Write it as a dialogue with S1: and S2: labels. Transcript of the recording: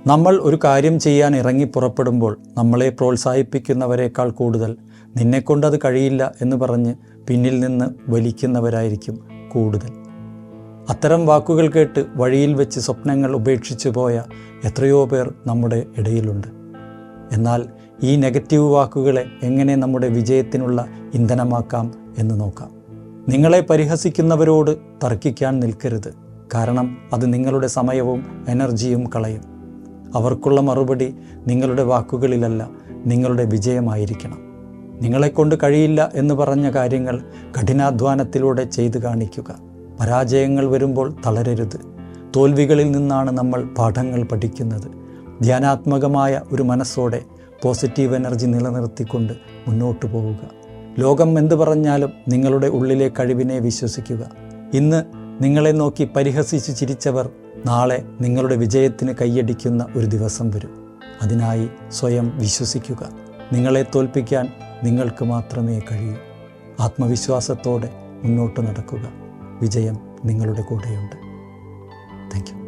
S1: നമ്മൾ ഒരു കാര്യം ചെയ്യാൻ ഇറങ്ങി പുറപ്പെടുമ്പോൾ നമ്മളെ പ്രോത്സാഹിപ്പിക്കുന്നവരെക്കാൾ കൂടുതൽ നിന്നെക്കൊണ്ടത് കഴിയില്ല എന്ന് പറഞ്ഞ് പിന്നിൽ നിന്ന് വലിക്കുന്നവരായിരിക്കും കൂടുതൽ. അത്തരം വാക്കുകൾ കേട്ട് വഴിയിൽ വെച്ച് സ്വപ്നങ്ങൾ ഉപേക്ഷിച്ചു പോയ എത്രയോ പേർ നമ്മുടെ ഇടയിലുണ്ട്. എന്നാൽ ഈ നെഗറ്റീവ് വാക്കുകളെ എങ്ങനെ നമ്മുടെ വിജയത്തിനുള്ള ഇന്ധനമാക്കാം എന്ന് നോക്കാം. നിങ്ങളെ പരിഹസിക്കുന്നവരോട് തർക്കിക്കാൻ നിൽക്കരുത്. കാരണം അത് നിങ്ങളുടെ സമയവും എനർജിയും കളയും. അവർക്കുള്ള മറുപടി നിങ്ങളുടെ വാക്കുകളിലല്ല, നിങ്ങളുടെ വിജയമായിരിക്കണം. നിങ്ങളെക്കൊണ്ട് കഴിയില്ല എന്ന് പറഞ്ഞ കാര്യങ്ങൾ കഠിനാധ്വാനത്തിലൂടെ ചെയ്തു കാണിക്കുക. പരാജയങ്ങൾ വരുമ്പോൾ തളരരുത്. തോൽവികളിൽ നിന്നാണ് നമ്മൾ പാഠങ്ങൾ പഠിക്കുന്നത്. ധ്യാനാത്മകമായ ഒരു മനസ്സോടെ പോസിറ്റീവ് എനർജി നിലനിർത്തിക്കൊണ്ട് മുന്നോട്ട് പോവുക. ലോകം എന്തു പറഞ്ഞാലും നിങ്ങളുടെ ഉള്ളിലെ കഴിവിനെ വിശ്വസിക്കുക. ഇന്ന് നിങ്ങളെ നോക്കി പരിഹസിച്ച് ചിരിച്ചവർ നാളെ നിങ്ങളുടെ വിജയത്തിന് കൈയടിക്കുന്ന ഒരു ദിവസം വരും. അതിനായി സ്വയം വിശ്വസിക്കുക. നിങ്ങളെ തോൽപ്പിക്കാൻ നിങ്ങൾക്ക് മാത്രമേ കഴിയൂ. ആത്മവിശ്വാസത്തോടെ മുന്നോട്ട് നടക്കുക. വിജയം നിങ്ങളുടെ കൂടെയുണ്ട്. Thank you.